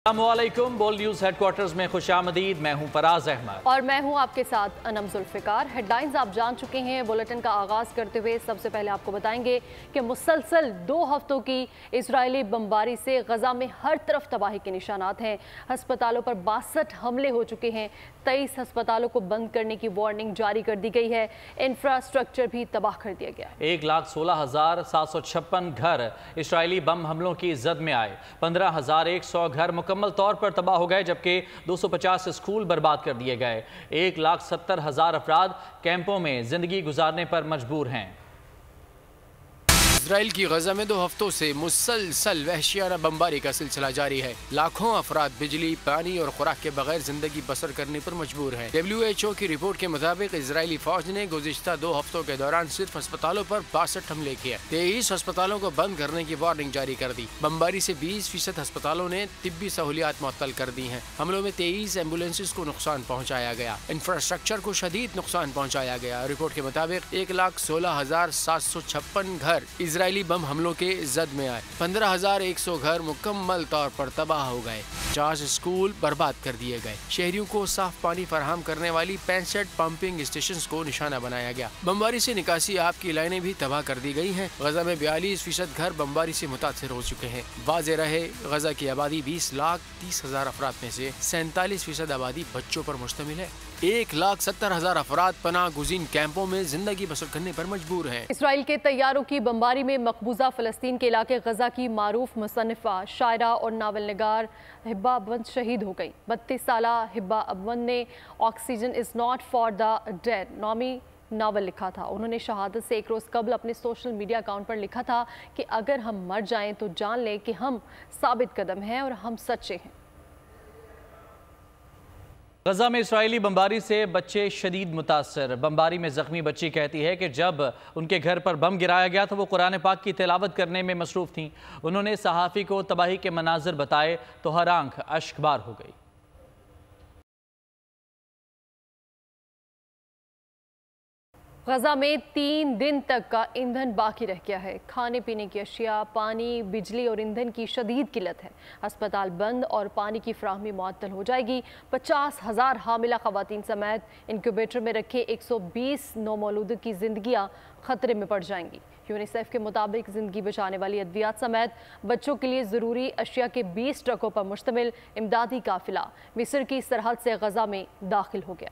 अस्सलामुअलैकुम। बोल news headquarters में खुशामदीद। मैं हूं फराज अहमद और मैं हूं आपके साथ अनम जुल्फिकार। हेडलाइंस आप जान चुके हैं। बुलेटिन का आगाज़ करते हुए सबसे पहले आपको बताएंगे कि मुसलसल 2 हफ्तों की इजरायली बमबारी से गजा में हर तरफ तबाही के निशानात हैं। अस्पतालों पर 62 हमले हो चुके हैं। 23 अस्पतालों को बंद करने की वार्निंग जारी कर दी गई है। इंफ्रास्ट्रक्चर भी तबाह कर दिया गया। 1,16,756 घर इजरायली बम हमलों की जद में आए। 15,100 घर मुकम्मल तौर पर तबाह हो गए, जबकि 250 स्कूल बर्बाद कर दिए गए। 1,70,000 अफराद कैंपों में जिंदगी गुजारने पर मजबूर हैं। इजराइल की गजा में 2 हफ्तों से मुसलसल वहशियाना बमबारी का सिलसिला जारी है। लाखों अफराद बिजली, पानी और खुराक के बगैर जिंदगी बसर करने पर मजबूर हैं। WHO की रिपोर्ट के मुताबिक इजरायली फौज ने गुज़िश्ता 2 हफ्तों के दौरान सिर्फ अस्पतालों पर 62 हमले किए। 23 अस्पतालों को बंद करने की वार्निंग जारी कर दी। बमबारी से 20% अस्पतालों ने तिब्बी सहूलियात मुअत्तल कर दी हैं। हमलों में 23 एम्बुलेंसेज को नुकसान पहुँचाया गया। इंफ्रास्ट्रक्चर को शदीद नुकसान पहुँचाया गया। रिपोर्ट के मुताबिक 1,16,756 घर इजरायली बम हमलों के जद में आए। 15,100 घर मुकम्मल तौर पर तबाह हो गए। 50 स्कूल बर्बाद कर दिए गए। शहरियों को साफ पानी फराहम करने वाली 65 पंपिंग स्टेशन को निशाना बनाया गया। बमबारी से निकासी आप की लाइनें भी तबाह कर दी गई हैं। गजा में 42% घर बमबारी से मुतासर हो चुके हैं। वाज़ेह रहे, गजा की आबादी 20,30,000 अफराद में से 47% आबादी बच्चों पर मुश्तमिल है। 1,70,000 अफराद पनाह गुज़ीन कैंपों में जिंदगी बसर करने पर मजबूर हैं। इसराइल के तैयारों की बमबारी में मकबूजा फ़लस्तीन के इलाके गजा की मारूफ मुसन्निफ़ा, शायरा और नावल निगार हिब्बा अबवंत शहीद हो गई। 32 साला हिब्बा अबवंत ने oxygen is not for the dead नामी नावल लिखा था। उन्होंने शहादत से एक रोज़ कबल अपने सोशल मीडिया अकाउंट पर लिखा था कि अगर हम मर जाएं तो जान लें कि हम साबित कदम हैं और हम सच्चे हैं। गजा में इस्राएली बमबारी से बच्चे शदीद मुतासर। बमबारी में जख्मी बच्ची कहती है कि जब उनके घर पर बम गिराया गया तो वो कुरान पाक की तिलावत करने में मसरूफ़ थीं। उन्होंने सहाफ़ी को तबाही के मनाजिर बताए तो हर आंख अश्कबार हो गई। गजा में 3 दिन तक का ईंधन बाकी रह गया है। खाने पीने की अशिया, पानी, बिजली और ईंधन की शदीद किल्लत है। अस्पताल बंद और पानी की फ्राहमी मुअत्तल हो जाएगी। 50,000 हामिला ख़वातीन समेत इंक्यूबेटर में रखे 120 नौमौलूद की जिंदगियां खतरे में पड़ जाएंगी। यूनिसेफ के मुताबिक जिंदगी बचाने वाली अद्वियात समेत बच्चों के लिए ज़रूरी अशिया के 20 ट्रकों पर मुश्तमिल इमदादी काफिला मिस्र की सरहद से गजा में दाखिल हो गया।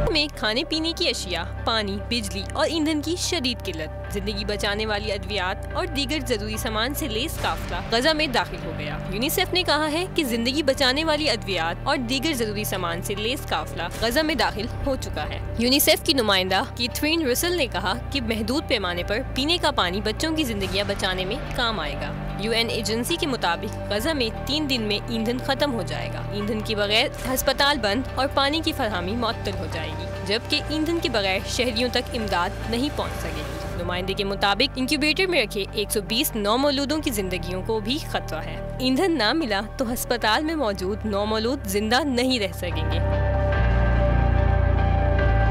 में खाने पीने की अशिया, पानी, बिजली और ईंधन की शदीद किल्लत। जिंदगी बचाने वाली अद्वियात और दीगर जरूरी सामान से लेस काफिला गजा में दाखिल हो गया। यूनिसेफ ने कहा है कि जिंदगी बचाने वाली अद्वियात और दीगर जरूरी सामान से लेस काफिला गजा में दाखिल हो चुका है। यूनिसेफ की नुमाइंदा कैथरीन रसल ने कहा कि महदूद पैमाने पर पीने का पानी बच्चों की जिंदगियां बचाने में काम आएगा। UN एजेंसी के मुताबिक गजा में 3 दिन में ईंधन खत्म हो जाएगा। ईंधन के बगैर अस्पताल बंद और पानी की फरहमी मुअत्तल हो जाएगी, जबकि ईंधन के बगैर शहरियों तक इमदाद नहीं पहुंच सकेगी। नुमाइंदे के मुताबिक इंक्यूबेटर में रखे 120 नौमौलूदों की जिंदगियों को भी खतरा है। ईंधन ना मिला तो अस्पताल में मौजूद नौमौलूद जिंदा नहीं रह सकेंगे।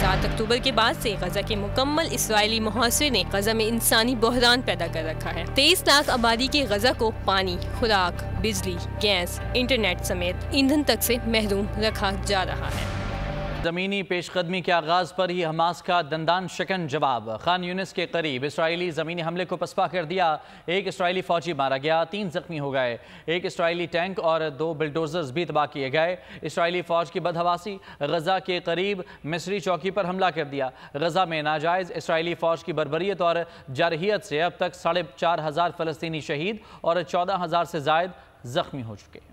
7 अक्टूबर के बाद से गजा के मुकम्मल इस्राएली मुहासरे ने गजा में इंसानी बहरान पैदा कर रखा है। 23 लाख आबादी के गजा को पानी, खुराक, बिजली, गैस, इंटरनेट समेत ईंधन तक से महरूम रखा जा रहा है। ज़मीनी पेशकदमी के आगाज़ पर ही हमास का दंदान शकन जवाब। खान यूनिस के करीब इसराइली ज़मीनी हमले को पसपा कर दिया। 1 इसराइली फ़ौजी मारा गया, 3 जख्मी हो गए। 1 इसराइली टैंक और 2 बुलडोज़र्स भी तबाह किए गए। इसराइली फ़ौज की बदहवासी। गजा के करीब मिस्री चौकी पर हमला कर दिया। गजा में नाजायज़ इसराइली फ़ौज की बर्बरियत और जारहियत से अब तक 4,500 फ़लस्तीनी शहीद और 14,000 से ज़ायद जख्मी हो चुके हैं।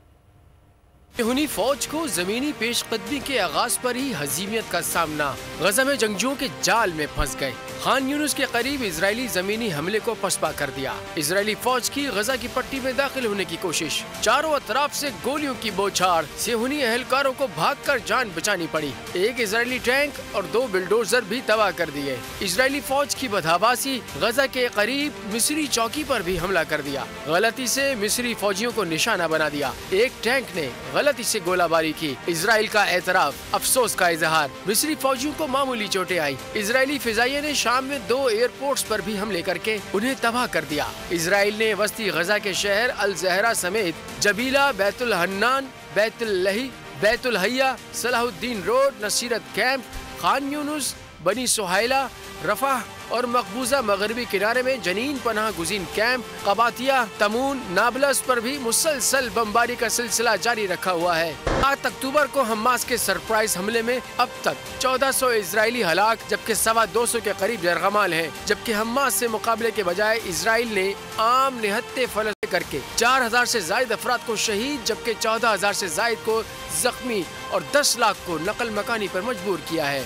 यहूदी फौज को जमीनी पेशकदमी के आगाज पर ही हजीमियत का सामना। गजा में जंगजुओं के जाल में फंस गए। खान यूनिस के करीब इजरायली जमीनी हमले को पसपा कर दिया। इजरायली फौज की गजा की पट्टी में दाखिल होने की कोशिश। चारों अतराफ से गोलियों की बौछार। सेहूनी एहलकारों को भागकर जान बचानी पड़ी। 1 इजरायली टैंक और 2 बुलडोजर भी तबाह कर दिए। इजरायली फौज की बदहवासी। गजा के करीब मिस्री चौकी पर भी हमला कर दिया। गलती से मिस्री फौजियों को निशाना बना दिया। 1 टैंक ने गलती से गोलाबारी की। इजराइल का एतराफ, अफसोस का इजहार। मिस्री फौजियों को मामूली चोटें आई। इजरायली फिजाइया ने शाम में 2 एयरपोर्ट्स पर भी हमले करके उन्हें तबाह कर दिया। इजराइल ने वस्ती गजा के शहर अल जहरा समेत जबीला, बैतुल हन्नान, बैतुल लही, बैतुल हया, सलाहुद्दीन रोड, नसीरत कैंप, खान यूनुस, बनी सुहाइला, रफाह और मकबूजा मगरबी किनारे में जनीन पनाह गुजीन कैंप, कबातिया, तमून, नाबलस पर भी मुसलसल बमबारी का सिलसिला जारी रखा हुआ है। 8 अक्टूबर को हमास के सरप्राइज हमले में अब तक 1400 इजरायली हलाक, जबकि 225 के करीब जरगमाल हैं। जबकि हमास से मुकाबले के बजाय इजराइल ने आम निहत्ते फलस करके 4000 से जायद अफराद को शहीद, जबकि 14000 से जायद को जख्मी और 10 लाख को नकल मकानी पर मजबूर किया है।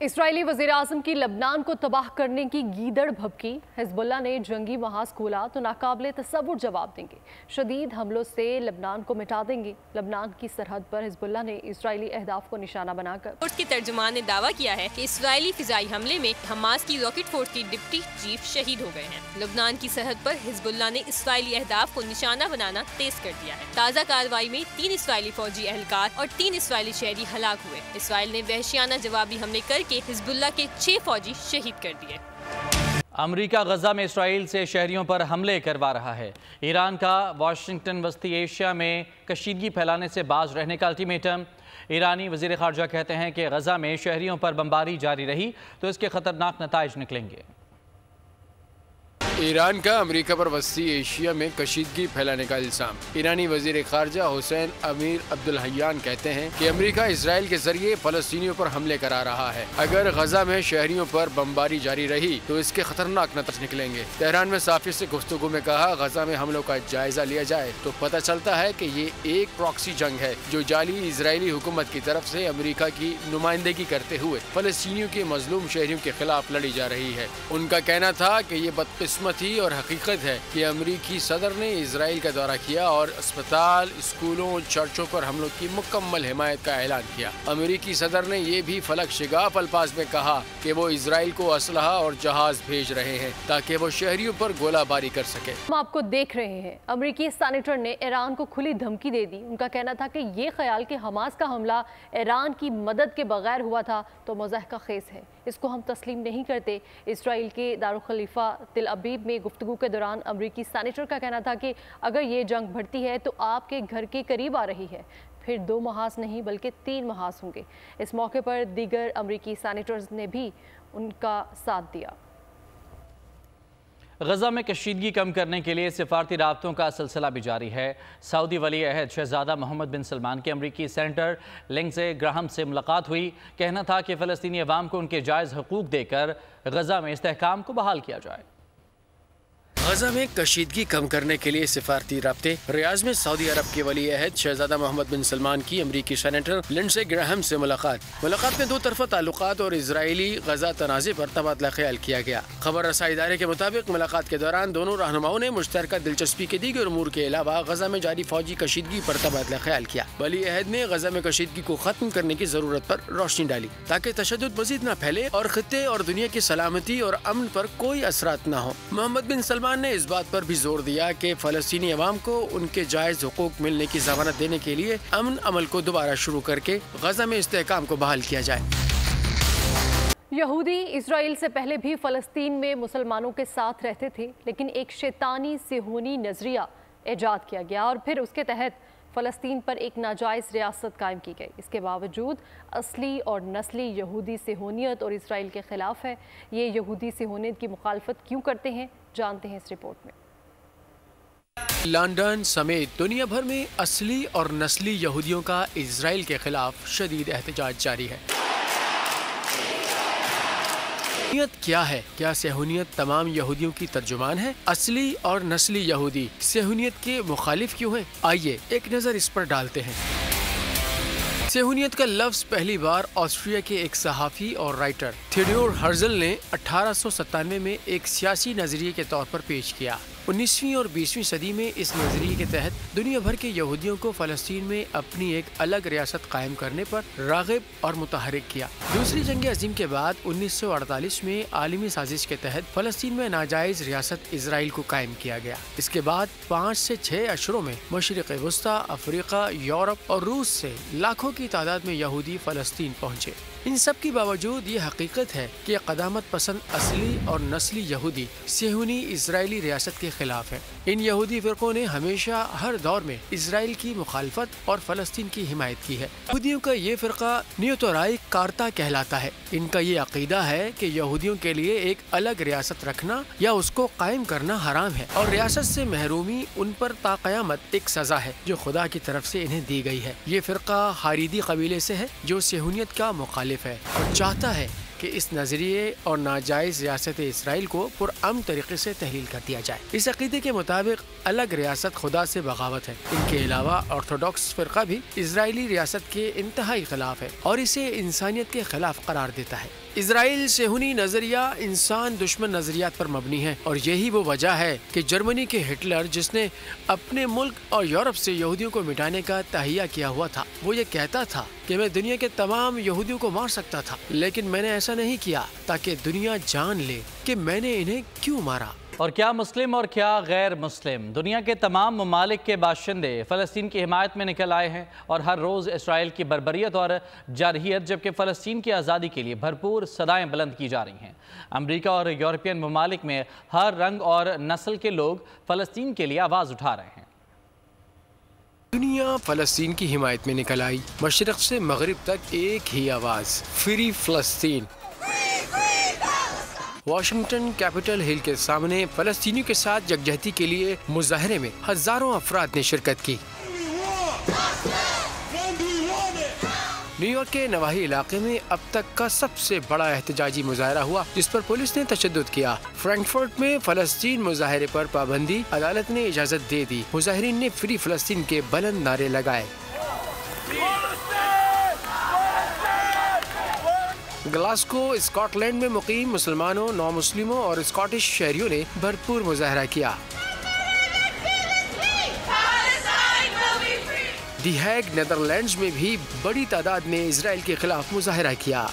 इस्राएली वज़ीर-ए-आज़म की लबनान को तबाह करने की गीदड़ भभकी। हिज़्बुल्लाह ने जंगी महाज खोला तो नाकाबिले तसव्वुर जवाब देंगे। शदीद हमलों से लबनान को मिटा देंगे। लबनान की सरहद पर हिज़्बुल्लाह ने इस्राएली अहदाफ को निशाना बनाकर। फोर्स के तर्जुमान ने दावा किया है कि इस्राएली फिजाई हमले में हमास की रॉकेट फोर्स की डिप्टी चीफ शहीद हो गए हैं। लबनान की सरहद पर हिज़्बुल्लाह ने इस्राएली अहदाफ को निशाना बनाना तेज कर दिया है। ताज़ा कार्रवाई में 3 इस्राएली फौजी एहलकार और 3 इस्राएली शहरी हलाक हुए। इस्राएल ने वहशियाना जवाबी हमले करके हिज़्बुल्लाह के 6 फौजी शहीद कर दिए। अमेरिका गजा में इसराइल से शहरियों पर हमले करवा रहा है। ईरान का वाशिंगटन वस्ती एशिया में कशीदगी फैलाने से बाज रहने का अल्टीमेटम। ईरानी वज़ीर ख़ारजा कहते हैं कि गजा में शहरियों पर बमबारी जारी रही तो इसके खतरनाक नताइज निकलेंगे। ईरान का अमेरिका पर वस्ती एशिया में कशीदगी फैलाने का इल्जाम। ईरानी वजीर खारजा हुसैन अमीर अब्दुल हयान कहते हैं कि अमेरिका इसराइल के जरिए फलस्तीनियों पर हमले करा रहा है। अगर गजा में शहरियों पर बमबारी जारी रही तो इसके खतरनाक नतीजे निकलेंगे। तेहरान में साफी से गुफ्तगू में कहा, गजा में हमलों का जायजा लिया जाए तो पता चलता है कि ये एक प्रॉक्सी जंग है जो जाली इजरायली हुकूमत की तरफ से अमेरिका की नुमाइंदगी करते हुए फलस्तीनियों के मजलूम शहरियों के खिलाफ लड़ी जा रही है। उनका कहना था कि ये बदकिस्मत और हकीकत है कि अमेरिकी सदर ने इजराइल का दौरा किया और अस्पताल, स्कूलों, चर्चों पर हमलों की मुकम्मल हिमायत का ऐलान किया। अमेरिकी सदर ने ये भी फलक शिगाफ अल्फाज में कहा कि वो इजराइल को असलहा और जहाज भेज रहे हैं ताकि वो शहरियों पर गोलाबारी कर सके। हम आपको देख रहे हैं, अमेरिकी सेनेटर ने ईरान को खुली धमकी दे दी। उनका कहना था कि ये ख्याल कि हमास का हमला ईरान की मदद के बगैर हुआ था तो मज़ाहिका खेज है, इसको हम तस्लीम नहीं करते। इसराइल के दारुल खलीफा तिल अबीब में गुफ्तगू के दौरान अमरीकी सेनेटर का कहना था कि अगर ये जंग बढ़ती है तो आपके घर के करीब आ रही है, फिर 2 महाज नहीं बल्कि 3 महाज होंगे। इस मौके पर दीगर अमरीकी सेनेटर्स ने भी उनका साथ दिया। गजा में कशीदगी कम करने के लिए सिफारती राब्तों का सिलसिला भी जारी है। सऊदी वली अहद शहजादा मोहम्मद बिन सलमान के अमरीकी सेनेटर लिंडसे ग्राहम से मुलाकात हुई। कहना था कि फ़लस्तीनी अवाम को उनके जायज़ हकूक़ देकर गजा में इस्तेहकाम को बहाल किया जाए। गजा में कशीदगी कम करने के लिए सिफारती राब्ते। रियाज में सऊदी अरब के वली अहद शहजादा मोहम्मद बिन सलमान की अमरीकी सेनेटर लिंडसे ग्राहम से मुलाकात में 2 तरफ़ा ताल्लुकात और इजरायली गजा तनाज़े पर तबादला ख्याल किया गया। खबर रसाई इदारे के मुताबिक मुलाकात के दौरान दोनों रहनुमाओं ने मुश्तरका दिलचस्पी के दीगर उमूर के अलावा गजा में जारी फौजी कशीदगी पर तबादला ख्याल किया। वली अहद ने गजा में कशीदगी को खत्म करने की जरूरत पर रोशनी डाली ताकि तशद्दुद मज़ीद न फैले और खित्ते और दुनिया की सलामती और अमन पर कोई असरात न हो। मोहम्मद बिन सलमान ने इस बात पर भी जोर दिया कि फलस्तीनी अवाम को उनके जायज हुकूक मिलने की ज़मानत देने के लिए अमन अमल को दोबारा शुरू करके गजा में इस्तेहकाम को बहाल किया जाए। यहूदी इसराइल से पहले भी फ़लस्तीन में मुसलमानों के साथ रहते थे, लेकिन एक शैतानी सिहोनी नज़रिया ईजाद किया गया और फिर उसके तहत फ़लस्तीन पर एक नाजायज़ रियासत कायम की गई। इसके बावजूद असली और नस्ली यहूदी सिहोनियत और इसराइल के ख़िलाफ़ है। ये यहूदी सिहोनियत की मुखालफत क्यों करते हैं, जानते हैं इस रिपोर्ट में। लंदन समेत दुनिया भर में असली और नस्ली यहूदियों का इसराइल के खिलाफ शदीद एहतजाज जारी है। सिहोनियत क्या है? क्या सिहोनियत तमाम यहूदियों की तर्जुमान है? असली और नस्ली यहूदी सिहोनियत के मुखालिफ क्यों हैं? आइए एक नज़र इस पर डालते हैं। सिहोनियत का लफ्ज़ पहली बार ऑस्ट्रिया के एक सहाफ़ी और राइटर थियोडोर हर्जल ने 1897 में एक सियासी नजरिए के तौर पर पेश किया। 19ویں اور 20ویں صدی میں اس نظریے کے تحت دنیا بھر کے یہودیوں کو فلسطین میں اپنی ایک الگ ریاست قائم کرنے پر راغب اور متحرک کیا۔ دوسری جنگ عظیم کے بعد 1948 میں عالمی سازش کے تحت فلسطین میں ناجائز ریاست اسرائیل کو قائم کیا گیا۔ اس کے بعد 5 سے 6 اشروں میں مشرق وسطی، افریقہ، یورپ اور روس سے لاکھوں کی تعداد میں یہودی فلسطین پہنچے۔ ان سب کے باوجود یہ حقیقت ہے کہ قدامت پسند اصلی اور نسلی یہودی صہیونی اسرائیلی ریاست کے خلاف ہے۔ ان یہودی فرقوں نے ہمیشہ ہر دور میں اسرائیل کی مخالفت اور فلسطین کی حمایت کی ہے۔ یہودیوں کا یہ فرقہ نیوتورائے کارتا کہلاتا ہے۔ ان کا یہ عقیدہ ہے کہ یہودیوں کے لیے ایک الگ ریاست رکھنا یا اس کو قائم کرنا حرام ہے، اور ریاست سے محرومی ان پر تا قیامت ایک سزا ہے جو خدا کی طرف سے انہیں دی گئی ہے۔ یہ فرقہ حاریدی قبیلے سے ہے جو صہیونیت کا مخالف ہے اور چاہتا ہے کہ اس نظریے اور ناجائز ریاست اسرائیل کو پرامن طریقے سے تحلیل کر دیا جائے۔ اس عقیدے کے مطابق الگ ریاست خدا سے بغاوت ہے۔ ان کے علاوہ آرتھوڈاکس فرقہ بھی اسرائیلی ریاست کے انتہائی خلاف ہے اور اسے انسانیت کے خلاف قرار دیتا ہے۔ اسرائیل صہیونی نظریہ انسان دشمن نظریات پر مبنی ہے، اور یہی وہ وجہ ہے کہ جرمنی کے ہٹلر، جس نے اپنے ملک اور یورپ سے یہودیوں کو مٹانے کا تہیہ کیا ہوا تھا، وہ یہ کہتا تھا کہ میں دنیا کے تمام یہودیوں کو مار سکتا تھا، لیکن میں نے ایسا نہیں کیا تاکہ دنیا جان لے کہ میں نے انہیں کیوں مارا۔ اور کیا مسلم اور کیا غیر مسلم، دنیا کے تمام ممالک کے باشندے فلسطین کی حمایت میں نکل آئے ہیں، اور ہر روز اسرائیل کی بربریت اور جارحیت جبکہ فلسطین کی آزادی کے لیے بھرپور صدائیں بلند کی جا رہی ہیں۔ امریکہ اور یورپین ممالک میں ہر رنگ اور نسل کے لوگ فلسطین کے لیے آواز اٹھا رہے ہیں۔ دنیا فلسطین کی حمایت میں نکل آئی، مشرق سے مغرب تک ایک ہی آواز، فری فلسطین۔ واشنگٹن کیپٹل ہل کے سامنے فلسطینیوں کے ساتھ یکجہتی کے لیے مظاہرے میں ہزاروں افراد نے شرکت کی۔ نیو یارک کے نواحی علاقے میں اب تک کا سب سے بڑا احتجاجی مظاہرہ ہوا جس پر پولیس نے تشدد کیا۔ فرینکفرٹ میں فلسطین مظاہرے پر پابندی، عدالت نے اجازت دے دی۔ مظاہرین نے فری فلسطین کے بلند نعرے لگائے۔ گلاسکو اسکاٹ لینڈ میں مقیم مسلمانوں، نو مسلموں اور اسکاٹش شہریوں نے بھرپور مظاہرہ کیا۔ دی ہیگ نیدرلینڈز میں بھی بڑی تعداد نے اسرائیل کے خلاف مظاہرہ کیا۔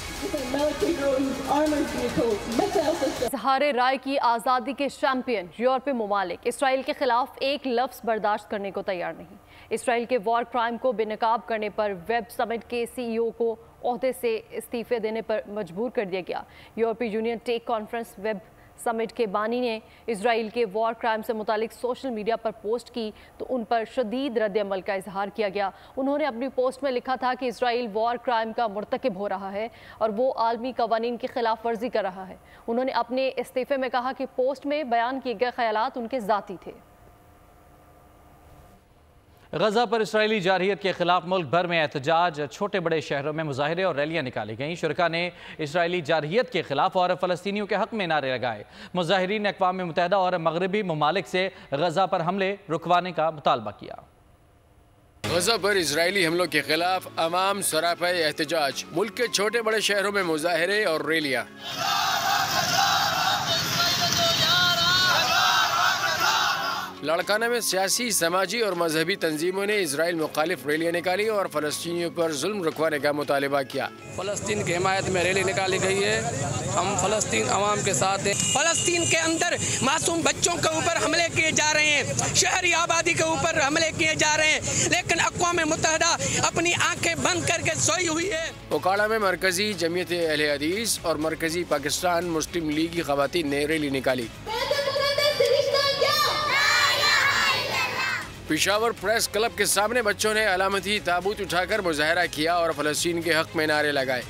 اظہار رائے کی آزادی کے چیمپئن یورپی ممالک اسرائیل کے خلاف ایک لفظ برداشت کرنے کو تیار نہیں۔ اسرائیل کے وار کرائم کو بے نقاب کرنے پر ویب سمٹ کے سی ای او کو عہدے سے استعفے دینے پر مجبور کر دیا گیا۔ یورپی یونین ٹیک کانفرنس ویب سمٹ کے بانی نے اسرائیل کے وار کرائم سے متعلق سوشل میڈیا پر پوسٹ کی تو ان پر شدید رد عمل کا اظہار کیا گیا۔ انہوں نے اپنی پوسٹ میں لکھا تھا کہ اسرائیل وار کرائم کا مرتکب ہو رہا ہے اور وہ عالمی قوانین کی خلاف ورزی کر رہا ہے۔ انہوں نے اپنے استعفے میں کہا کہ پوسٹ میں بیان کیے گئے خیالات ان کے ذاتی تھے۔ غزہ پر اسرائیلی جارحیت کے خلاف ملک بھر میں احتجاج، چھوٹے بڑے شہروں میں مظاہرے اور ریلیاں نکالی گئیں۔ شرکاء نے اسرائیلی جارحیت کے خلاف اور فلسطینیوں کے حق میں نعرے لگائے۔ مظاہرین نے اقوام متحدہ اور مغربی ممالک سے غزہ پر حملے رکوانے کا مطالبہ کیا۔ غزہ پر اسرائیلی حملوں کے خلاف عوام سراپے احتجاج، ملک کے چھوٹے بڑے شہروں میں مظاہرے اور ریلیاں۔ لاڑکانہ میں سیاسی، سماجی اور مذہبی تنظیموں نے اسرائیل مخالف ریلیاں نکالی اور فلسطینیوں پر ظلم رکوانے کا مطالبہ کیا۔ فلسطین کی حمایت میں ریلی نکالی گئی ہے۔ ہم فلسطین عوام کے ساتھ ہیں۔ فلسطین کے اندر معصوم بچوں کے اوپر حملے کیے جا رہے ہیں، شہری آبادی کے اوپر حملے کیے جا رہے ہیں، لیکن اقوام متحدہ اپنی آنکھیں بند کر کے سوئی ہوئی ہے۔ اوکاڑا میں مرکزی جمعیت اہل حدیث اور مرکزی پاکستان مسلم لیگ کی خواتین نے ریلی نکالی۔ پشاور پریس کلب کے سامنے بچوں نے علامتی تابوت اٹھا کر مظاہرہ کیا اور فلسطین کے حق میں نعرے لگائے۔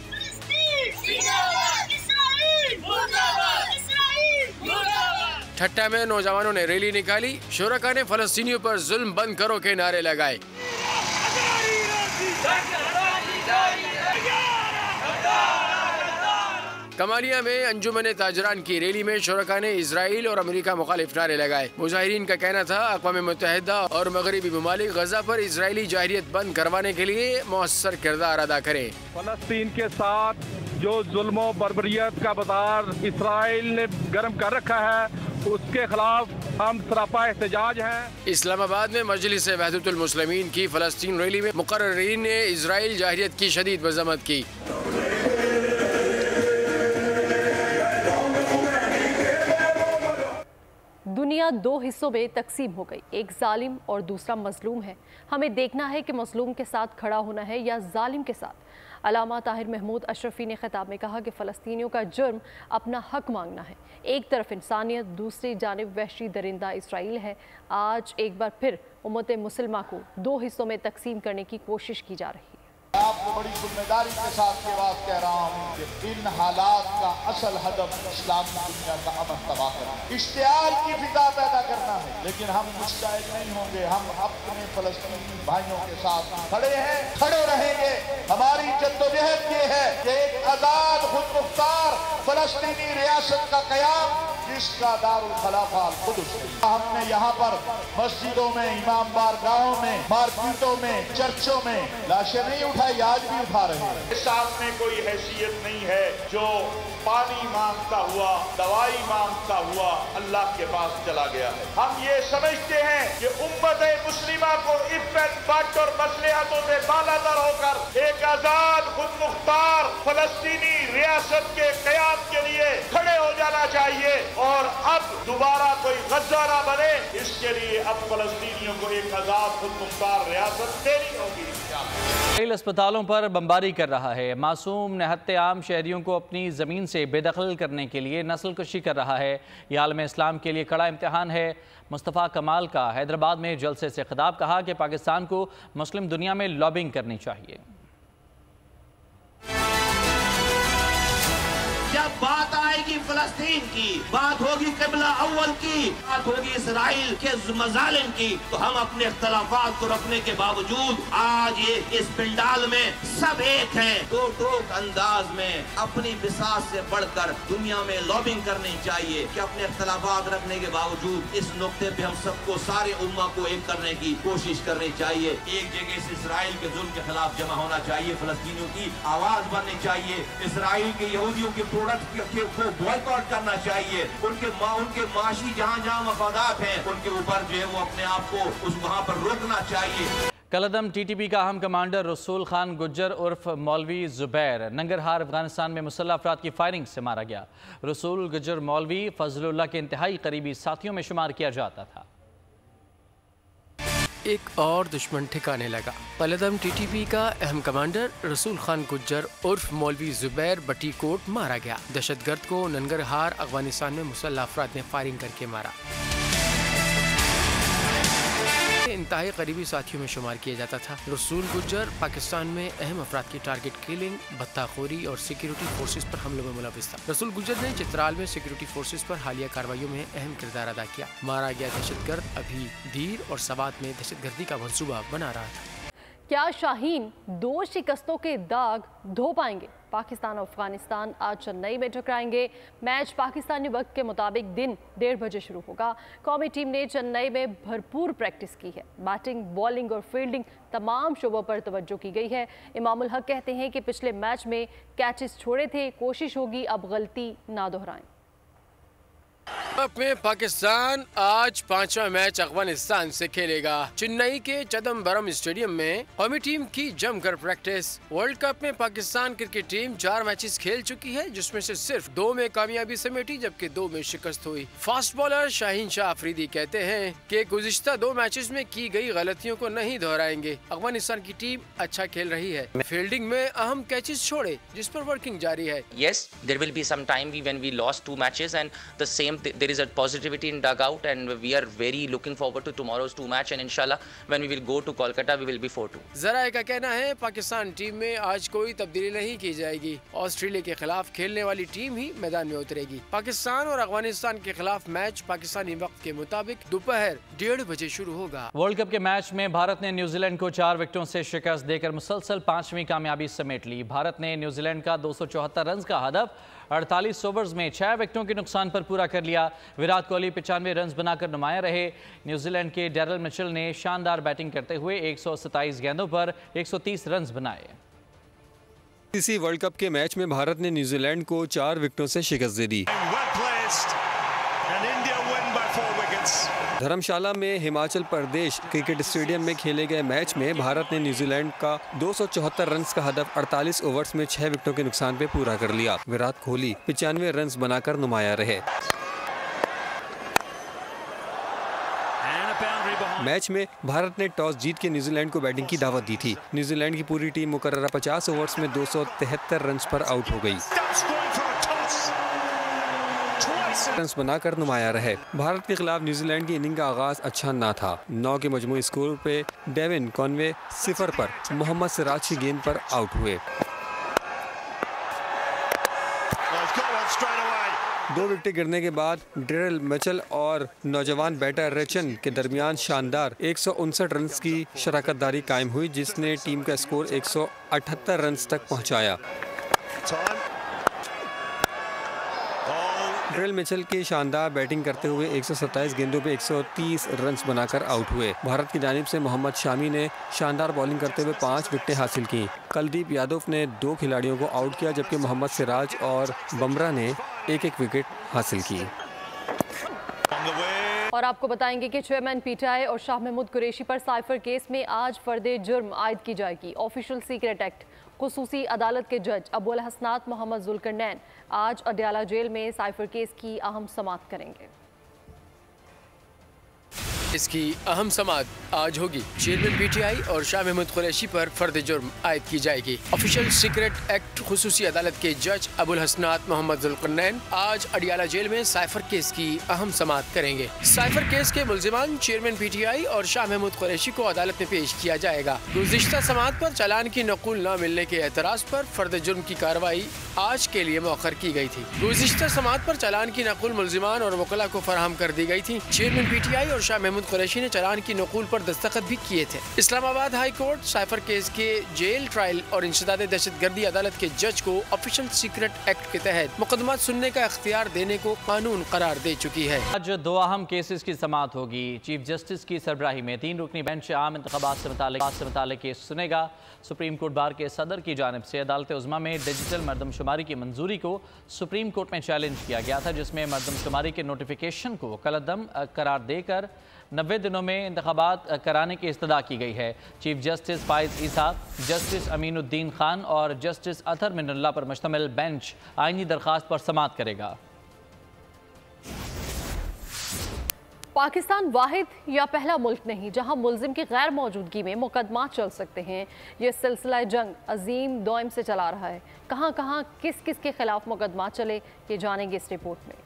ٹھٹہ میں نوجوانوں نے ریلی نکالی، شرکاء نے فلسطینیوں پر ظلم بند کرو کے نعرے لگائے۔ کمالیہ میں انجمن تاجران کی ریلی میں شرکاء نے اسرائیل اور امریکہ مخالف نعرے لگائے۔ مظاہرین کا کہنا تھا اقوام متحدہ اور مغربی ممالک غزہ پر اسرائیلی جارحیت بند کروانے کے لیے مؤثر کردار ادا کریں۔ فلسطین کے ساتھ جو ظلم و بربریت کا بازار اسرائیل نے گرم کر رکھا ہے، اس کے خلاف हम सरापा एहतजाज हैं। इस्लामाबाद में मजलिस वहदतुल मुस्लिमीन की फलस्तीन रैली में मुकर्ररीन ने इजराइल जाहिरियत की शदीद मजम्मत की। दुनिया दो हिस्सों में तकसीम हो गई, एक जालिम और दूसरा मजलूम है। हमें देखना है कि मजलूम के साथ खड़ा होना है या जालिम के साथ। अलामा ताहिर महमूद अशरफी ने खिताब में कहा कि फ़लस्तीनियों का जुर्म अपना हक मांगना है। एक तरफ इंसानियत, दूसरी जानिब वहशी दरिंदा इसराइल है। आज एक बार फिर उम्मत मुसलमा को दो हिस्सों में तकसीम करने की कोशिश की जा रही है। आपको बड़ी जिम्मेदारी के साथ ये बात कह रहा हूँ कि इन हालात का असल हदफ इस्लाम की दुनिया का अमन तबाह करना, इश्तियाल की फिजा पैदा करना है। लेकिन हम मुस्तैद नहीं होंगे। हम अपने फलस्तीनी भाइयों के साथ खड़े हैं, खड़े रहेंगे। हमारी जद्दोजहद ये है कि एक आजाद खुद मुख्तार फलस्तीनी रियासत का कयाम, जिसका दारुल खलाफा कुदस है। हमने यहाँ पर मस्जिदों में, इमाम बारगाहों में, मार्केटों में, चर्चों में लाशें नहीं उठाई, आज भी उठा रहे हैं। इस साथ में कोई हैसियत नहीं है जो पानी मांगता हुआ, दवाई मांगता हुआ अल्लाह के पास चला गया है। हम ये समझते हैं कि उम्मत मुस्लिमा को इफ्फत, बट और मसलिहतों से बालातर होकर एक आजाद खुद मुख्तार फलस्तीनी रियासत के क़याम के लिए खड़े हो जाना चाहिए। और अब दोबारा कोई गज़ा ना बने, इसके लिए अब फलस्तीनियों को एक आजाद खुद मुख्तार रियासत देनी होगी। इसराइल अस्पतालों पर बमबारी कर रहा है। मासूम निहत्ते आम शहरियों को अपनी ज़मीन से बेदखल करने के लिए नस्ल कशी कर रहा है। ये आलम इस्लाम के लिए कड़ा इम्तिहान है। मुस्तफ़ा कमाल का हैदराबाद में जलसे से खिताब, कहा कि पाकिस्तान को मुस्लिम दुनिया में लॉबिंग करनी चाहिए। जब बात आएगी फलस्तीन की, बात होगी क़िबला अव्वल की, बात होगी इसराइल के मज़ालिम की, तो हम अपने इख्तलाफात को रखने के बावजूद आज ये इस पिंडाल में सब एक हैं। दो टोक अंदाज में अपनी बिसात से बढ़कर दुनिया में लॉबिंग करनी चाहिए कि अपने इख्तलाफात रखने के बावजूद इस नुक्ते पे हम सबको, सारे उम्मा को एक करने की कोशिश करनी चाहिए। एक जगह से इसराइल के जुल्म के खिलाफ जमा होना चाहिए, फलस्तीनियों की आवाज बननी चाहिए, इसराइल के यहूदियों के प्रोडक्ट को बॉयकॉट करना चाहिए। उनके माशी जहाँ मफादात हैं, उनके ऊपर जो है वो अपने आप को वहाँ पर रोकना चाहिए। कलदम टीटीपी का अहम कमांडर रसूल खान गुज्जर उर्फ मौलवी जुबैर नंगरहार अफगानिस्तान में मुसल्लह अफराद की फायरिंग से मारा गया। रसूल गुज्जर मौलवी फजलुल्लाह के इंतहाई करीबी साथियों में शुमार किया जाता था। एक और दुश्मन ठिकाने लगा। कलदम टीटीपी का अहम कमांडर रसूल खान गुज्जर उर्फ मौलवी जुबैर बटीकोट मारा गया। दहशतगर्द को नंगरहार अफगानिस्तान में मुसल्लह अफराद ने फायरिंग करके मारा। इंतहाई करीबी साथियों में शुमार किया जाता था। रसूल गुज्जर पाकिस्तान में अहम अफराद की टारगेट किलिंग, बत्ताखोरी और सिक्योरिटी फोर्सेस पर हमलों में मुलविस था। रसूल गुज्जर ने चित्राल में सिक्योरिटी फोर्सेस पर हालिया कार्रवाइयों में अहम किरदार अदा किया। मारा गया दहशतगर्द अभी दीर और सवात में दहशतगर्दी का मंसूबा बना रहा था। क्या शाहीन दो शिकस्तों के दाग धो पाएंगे? पाकिस्तान और अफगानिस्तान आज चेन्नई में टकराएंगे। मैच पाकिस्तानी वक्त के मुताबिक दिन 1:30 बजे शुरू होगा। कौमी टीम ने चेन्नई में भरपूर प्रैक्टिस की है। बैटिंग, बॉलिंग और फील्डिंग तमाम शोबों पर तवज्जो की गई है। इमामुल हक कहते हैं कि पिछले मैच में कैचेस छोड़े थे, कोशिश होगी अब गलती ना दोहराएं। में पाकिस्तान आज 5वां मैच अफगानिस्तान से खेलेगा। चेन्नई के चिदम्बरम स्टेडियम में कौमी टीम की जमकर प्रैक्टिस। वर्ल्ड कप में पाकिस्तान क्रिकेट टीम 4 मैचेस खेल चुकी है, जिसमें से सिर्फ 2 में कामयाबी समेटी जबकि 2 में शिकस्त हुई। फास्ट बॉलर शाहीन शाह अफरीदी कहते हैं कि गुज़िश्ता 2 मैचेस में की गई गलतियों को नहीं दोहराएंगे। अफगानिस्तान की टीम अच्छा खेल रही है। फील्डिंग में अहम कैचेस छोड़े, जिस पर वर्किंग जारी है। Yes, there will be some time when we lost 2 matches and the same there is a positivity in dugout and we are very looking forward to tomorrow's 2 match and inshallah when we will go to Kolkata we will be 4-2. ज़राए का कहना है Pakistan team में आज कोई तब्दीली नहीं की जाएगी। ऑस्ट्रेलिया के खिलाफ खेलने वाली टीम ही मैदान में उतरेगी। पाकिस्तान और अफगानिस्तान के खिलाफ मैच पाकिस्तानी वक्त के मुताबिक दोपहर 1:30 बजे शुरू होगा। वर्ल्ड कप के मैच में भारत ने न्यूजीलैंड को 4 विकेटों से शिकस्त देकर मुसलसल 5वीं कामयाबी समेट ली। भारत ने न्यूजीलैंड का 274 रन का हदफ 48 ओवर्स में 6 विकेटों के नुकसान पर पूरा कर लिया। विराट कोहली 95 रन बनाकर नुमाया रहे। न्यूजीलैंड के डैरल मिचेल ने शानदार बैटिंग करते हुए 127 गेंदों पर 130 रन बनाए। इसी वर्ल्ड कप के मैच में भारत ने न्यूजीलैंड को 4 विकेटों से शिकस्त दे दी। धर्मशाला में हिमाचल प्रदेश क्रिकेट स्टेडियम में खेले गए मैच में भारत ने न्यूजीलैंड का 274 रन का हदफ 48 ओवर्स में 6 विकेटों के नुकसान पे पूरा कर लिया। विराट कोहली 95 रन बनाकर नुमाया रहे। मैच में भारत ने टॉस जीत के न्यूजीलैंड को बैटिंग की दावत दी थी। न्यूजीलैंड की पूरी टीम मुकर्ररा 50 ओवर्स में 273 रन पर आउट हो गई। रन बनाकर नुमाया रहे। भारत के खिलाफ न्यूजीलैंड की इनिंग का आगाज अच्छा ना था। 9 के मजमूई स्कोर पे डेविन कॉनवे 0 पर मोहम्मद सिराज की गेंद पर आउट हुए। 2 विकेट गिरने के बाद डेरिल मिचेल और नौजवान बैटर रेचन के दरमियान शानदार 159 रन की शराकतदारी कायम हुई, जिसने टीम का स्कोर 178 रन तक पहुंचाया। डेरिल मिचेल के शानदार बैटिंग करते हुए 127 गेंदों पे 130 रन बनाकर आउट हुए। भारत की जानिब से मोहम्मद शामी ने शानदार बॉलिंग करते हुए 5 विकेटें हासिल की। कुलदीप यादव ने 2 खिलाड़ियों को आउट किया, जबकि मोहम्मद सिराज और बुमराह ने 1-1 विकेट हासिल की। और आपको बताएंगे कि चेयरमैन पीटीआई और शाह महमूद कुरैशी पर साइफर केस में आज फर्दे जुर्म आयद की जाएगी। ऑफिशियल सीक्रेट एक्ट खुसूसी अदालत के जज अबुल हसनात मोहम्मद जुल्करनैन आज अडयाला जेल में साइफर केस की अहम समाअत करेंगे। इसकी अहम समाअत आज होगी। चेयरमैन पीटीआई और शाह महमूद कुरैशी पर फर्द जुर्म आयद की जाएगी। ऑफिशियल सीक्रेट एक्ट खुसूसी अदालत के जज अबुल हसनात मोहम्मद जुल्करनैन आज अडयाला जेल में साइफर केस की अहम समाअत करेंगे। साइफर केस के मुल्जिमान चेयरमैन पीटीआई और शाह महमूद कुरैशी को अदालत में पेश किया जाएगा। गुज़िश्ता समाअत पर चालान की नकुल न मिलने के एतराज पर फर्द जुर्म की कार्रवाई आज के लिए मौखर की गई थी। गुज़िश्ता समाअत पर चालान की नकुल मुल्जिमान और वकला को फराहम कर दी गई थी। चेयरमैन पीटीआई और शाह महमूद कुरैशी ने चालान की नकुल पर दस्तखत भी किए थे। Islamabad high court cipher case के जेल ट्रायल और इंसदाद दहशतगर्दी अदालत के जज को ऑफिशियल सीक्रेट एक्ट के तहत मुकदमा सुनने का इख्तियार देने को कानून करार दे चुकी है। आज 2 अहम केसेस की समाअत होगी। चीफ जस्टिस की सरबराही में 3 रुकनी बेंच आम इंतखाबात से मुताल्लिक केस सुनेगा। सुप्रीम कोर्ट बार के सदर की जानिब से अदालत उज़्मा में डिजिटल मरदमशुमारी की मंजूरी को सुप्रीम कोर्ट में चैलेंज किया गया था, जिसमें मरदमशुमारी के नोटिफिकेशन को कलअदम करार देकर 90 दिनों में इंतखाबात कराने की इस्तदा की गई है। चीफ जस्टिस फाइज ईसा, जस्टिस अमीनुद्दीन खान और जस्टिस अतहर मिनल्ला पर मुश्तमिल बेंच आईनी दरख्वास्त पर समाअत करेगा। पाकिस्तान वाहिद या पहला मुल्क नहीं जहां मुल्जिम की गैर मौजूदगी में मुकदमा चल सकते हैं। ये सिलसिला जंग अजीम दौइम से चला रहा है। कहां कहां किस किस के खिलाफ मुकदमा चले, ये जानेंगे इस रिपोर्ट में।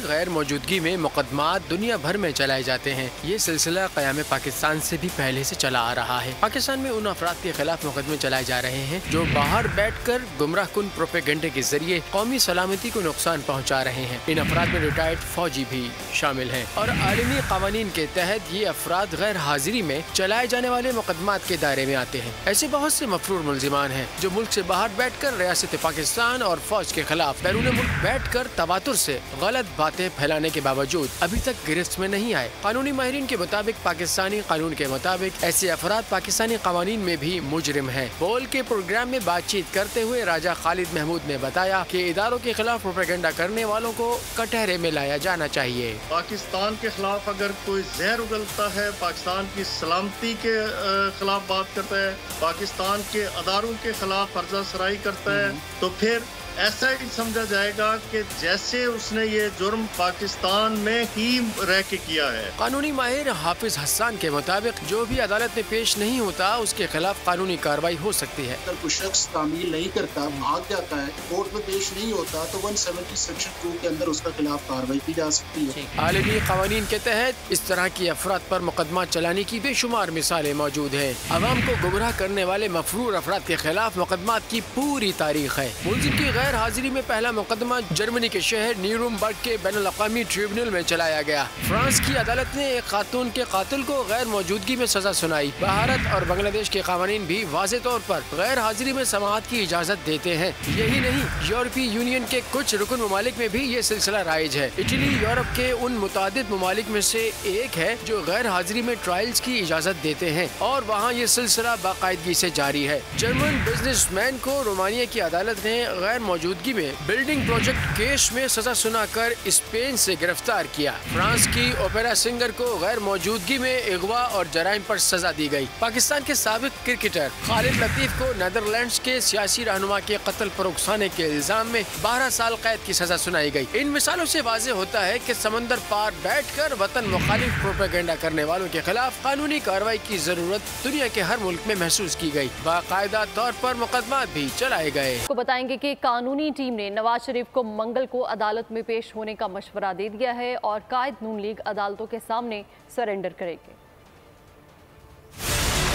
गैर मौजूदगी में मुकदमात दुनिया भर में चलाए जाते हैं। ये सिलसिला क़याम पाकिस्तान से भी पहले से चला आ रहा है। पाकिस्तान में उन अफराद के खिलाफ मुकदमे चलाए जा रहे हैं जो बाहर बैठकर गुमराह कुन प्रोपेगेंडे के जरिए कौमी सलामती को नुकसान पहुंचा रहे हैं। इन अफराद में रिटायर्ड फौजी भी शामिल हैं और आलमी कानून के तहत ये अफराद गैर हाजिरी में चलाए जाने वाले मुकदमात के दायरे में आते हैं। ऐसे बहुत से मफरूर मुल्जिमान हैं जो मुल्क से बाहर बैठकर रियासत पाकिस्तान और फौज के खिलाफ बैरून मुल्क बैठकर तवातुर से गलत बातें फैलाने के बावजूद अभी तक गिरफ्त में नहीं आए। कानूनी माहिरीन के मुताबिक पाकिस्तानी कानून के मुताबिक ऐसे अफराद पाकिस्तानी कानून में भी मुजरिम हैं। बोल के प्रोग्राम में बातचीत करते हुए राजा खालिद महमूद ने बताया कि इदारों के खिलाफ प्रोपेगेंडा करने वालों को कटहरे में लाया जाना चाहिए। पाकिस्तान के खिलाफ अगर कोई जहर उगलता है, पाकिस्तान की सलामती के खिलाफ बात करता है, पाकिस्तान के अदारों के खिलाफ फर्जा सराई करता है, तो फिर ऐसा ही समझा जाएगा कि जैसे उसने ये जुर्म पाकिस्तान में ही रह के किया है। कानूनी माहिर हाफिज हसन के मुताबिक जो भी अदालत में पेश नहीं होता उसके खिलाफ कानूनी कार्रवाई हो सकती है। अगर कोई शख्स तामील नहीं करता, भाग जाता है, कोर्ट में पेश नहीं होता, तो 170 सेक्शन 2 के अंदर उसका खिलाफ कार्रवाई की जा सकती है। आलमी कानून के तहत इस तरह की अफराद पर मुकदमा चलाने की बेशुमार मिसालें मौजूद हैं। अवाम को गुमराह करने वाले मफरूर अफराद के खिलाफ मुकदमात की पूरी तारीख है। मुल्जिम की गैर हाजिरी में पहला मुकदमा जर्मनी के शहर न्यूरमबर्ग के बैनुल-अक़वामी ट्रिब्यूनल में चलाया गया। फ्रांस की अदालत ने एक खातून के कातिल को गैर मौजूदगी में सजा सुनाई। भारत और बांग्लादेश के कानून भी वाज़े तौर पर गैर हाजिरी में समाअत की इजाजत देते हैं। यही नहीं, यूरोपीय यूनियन के कुछ रुकन ममालिक में भी ये सिलसिला राइज है। इटली यूरोप के उन मुतादिद ममालिक में से एक है जो गैर हाजिरी में ट्रायल्स की इजाजत देते हैं और वहाँ ये सिलसिला बाकायदगी से जारी है। जर्मन बिजनेसमैन को रोमानिया की अदालत ने गैर मौजूदगी में बिल्डिंग प्रोजेक्ट केस में सजा सुनाकर स्पेन से गिरफ्तार किया। फ्रांस की ओपेरा सिंगर को गैर मौजूदगी में अगवा और जराइम पर सजा दी गई। पाकिस्तान के साबिक क्रिकेटर खालिद लतीफ को नीदरलैंड्स के सियासी रहनुमा के कत्ल पर उकसाने के इल्जाम में 12 साल कैद की सजा सुनाई गई। इन मिसालों से वाज़ेह होता है कि समंदर पार बैठकर वतन मुखालिफ प्रोपेगेंडा करने वालों के खिलाफ कानूनी कार्रवाई की जरूरत दुनिया के हर मुल्क में महसूस की गई। बाकायदा तौर पर मुकदमा भी चलाए गए। को बताएंगे कि कानूनी टीम ने नवाज शरीफ को मंगल को अदालत में पेश होने का मशवरा दे दिया है और कायद नून लीग अदालतों के सामने सरेंडर करेंगे।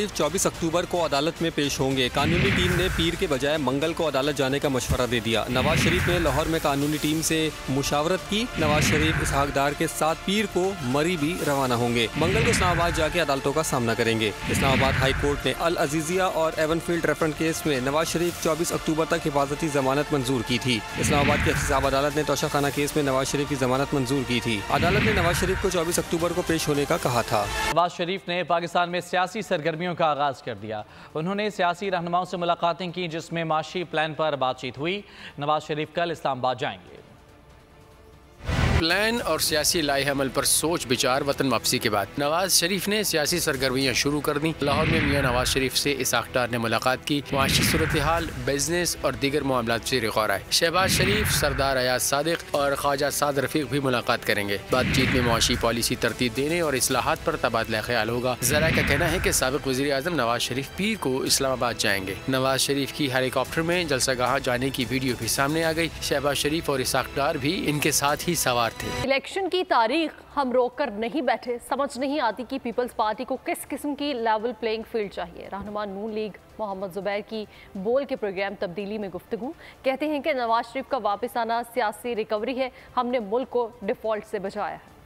24 अक्टूबर को अदालत में पेश होंगे। कानूनी टीम ने पीर के बजाय मंगल को अदालत जाने का मशवरा दे दिया। नवाज शरीफ ने लाहौर में कानूनी टीम से मुशावरत की। नवाज शरीफ इसहाक डार के साथ पीर को मरी भी रवाना होंगे। मंगल को इस्लामाबाद जाके अदालतों का सामना करेंगे। इस्लामाबाद हाई कोर्ट ने अल अजीजिया और एवनफील्ड रेफरेंस केस में नवाज शरीफ 24 अक्टूबर तक हिफाजती जमानत मंजूर की थी। इस्लामाबाद की एहतसाब अदालत ने तोशाखाना केस में नवाज शरीफ की जमानत मंजूर की थी। अदालत ने नवाज शरीफ को 24 अक्टूबर को पेश होने का कहा था। नवाज शरीफ ने पाकिस्तान में सियासी सरगर्मियों का आगाज कर दिया। उन्होंने सियासी रहनुमाओं से मुलाकातें की जिसमें माशी प्लान पर बातचीत हुई। नवाज शरीफ कल इस्लामाबाद जाएंगे। प्लान और सियासी लाए अमल पर सोच विचार वतन वापसी के बाद नवाज शरीफ ने सियासी सरगर्मियां शुरू कर दी। लाहौर में मियां नवाज शरीफ से इसहाक डार ने मुलाकात की। मुआशी सूरत हाल, बिजनेस और दीगर मामलात से गौर आए। शहबाज शरीफ, सरदार अयाज सादिक और ख्वाजा साद रफीक भी मुलाकात करेंगे। बातचीत में मुआशी पॉलिसी तरतीब देने और इस्लाहात पर तबादला ख्याल होगा। जरा का कहना है कि साबिक वज़ीर आज़म नवाज शरीफ पीर को इस्लामाबाद जाएंगे। नवाज शरीफ की हेलीकॉप्टर में जलसागाह जाने की वीडियो भी सामने आ गई। शहबाज शरीफ और इसहाक डार भी इनके साथ ही सवार थे। इलेक्शन की तारीख हम रोक कर नहीं बैठे। समझ नहीं आती कि पीपल्स पार्टी को किस किस्म की लेवल प्लेइंग फील्ड चाहिए। रहनुमा नून लीग मोहम्मद जुबैर की बोल के प्रोग्राम तब्दीली में गुफ्तगू। कहते हैं कि नवाज शरीफ का वापस आना सियासी रिकवरी है। हमने मुल्क को डिफॉल्ट से बचाया है।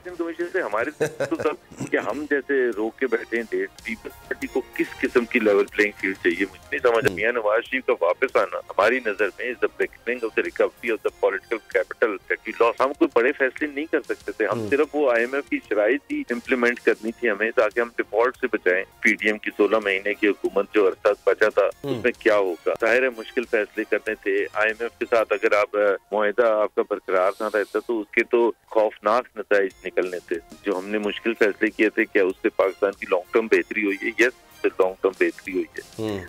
कमीशन से हमारे तो कि हम जैसे रोक के बैठे हैं डेट, पीपल्स पार्टी को किस किस्म की लेवल प्लेइंग फील्ड चाहिए मुझे नहीं समझ। मियां नवाज शरीफ का वापस आना हमारी नजर में is the beginning of the recovery of the political capital that we lost. हम कोई बड़े फैसले नहीं कर सकते थे। हम सिर्फ वो IMF की शराइत ही इम्प्लीमेंट करनी थी हमें ताकि हम डिफॉल्ट से बचाएं। PDM की 16 महीने की हुकूमत जो अरसा बचा था उसमें क्या होगा। जाहिर है मुश्किल फैसले करने थे। IMF के साथ अगर आप मुआहिदा आपका बरकरार ना रहता तो उसके तो खौफनाक नताइज निकलने थे। जो हमने मुश्किल फैसले किए थे क्या उससे पाकिस्तान की लॉन्ग टर्म बेहतरी हुई है? यस, लॉन्ग टर्म बेहतरी हुई है।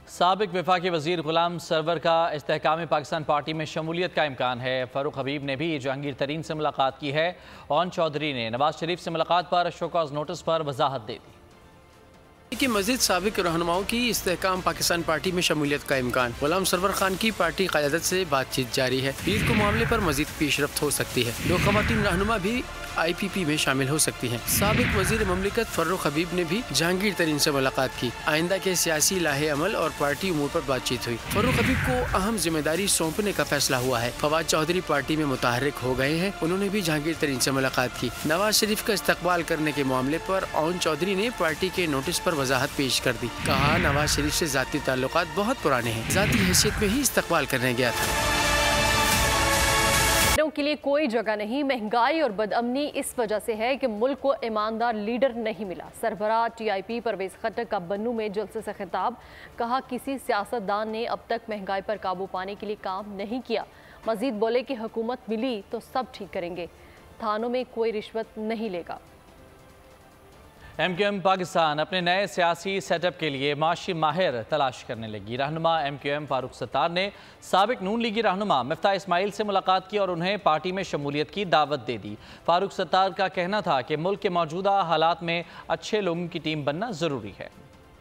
साबिक वफाकी वजीर गुलाम सरवर का इस्तेहकाम पाकिस्तान पार्टी में शमूलियत का इम्कान है। फारूक हबीब ने भी जहांगीर तरीन से मुलाकात की है। ओन चौधरी ने नवाज शरीफ से मुलाकात पर शोकॉज नोटिस पर वजाहत दे दी कि मजीद साबिक रहनुमाओं की इस्तेहकाम पाकिस्तान पार्टी में शमूलियत का इम्कान। गुलाम सरवर खान की पार्टी क़यादत से बातचीत जारी है। पीर को मामले पर मजीद पेशरफ्त हो सकती है। 2 ख़वातीन रहनुमा भी IPP में शामिल हो सकती हैं। साबिक वजीर ममलिकत फारूक हबीब ने भी जहांगीर तरीन से मुलाकात की। आइंदा के सियासी लाहे अमल और पार्टी उमूर पर बातचीत हुई। फारूक हबीब को अहम जिम्मेदारी सौंपने का फैसला हुआ है। फवाद चौधरी पार्टी में मुतहर्रिक हो गए हैं। उन्होंने भी जहांगीर तरीन से मुलाकात की। नवाज शरीफ का इस्तकबाल करने के मामले पर ओन चौधरी ने पार्टी के नोटिस पर वजाहत पेश कर दी। कहा नवाज शरीफ से जाती ताल्लुकात बहुत पुराने हैं। जाती हैसियत में ही इस्तकबाल करने गया था। के लिए कोई जगह नहीं। महंगाई और बदअमनी इस वजह से है कि मुल्क को ईमानदार लीडर नहीं मिला। सरबराह TIP परवेज खट्टर का बन्नू में जलसे से खिताब। कहा किसी सियासतदान ने अब तक महंगाई पर काबू पाने के लिए काम नहीं किया। मजीद बोले कि हुकूमत मिली तो सब ठीक करेंगे। थानों में कोई रिश्वत नहीं लेगा। MQM पाकिस्तान अपने नए सियासी सेटअप के लिए माशी माहिर तलाश करने लगी। रहनुमा MQM फारूक सत्तार ने साबिक नून लीगी रहनुमा मिफ्ता इस्माइल से मुलाकात की और उन्हें पार्टी में शमूलियत की दावत दे दी। फारूक सत्तार का कहना था कि मुल्क के मौजूदा हालात में अच्छे लोगों की टीम बनना जरूरी है।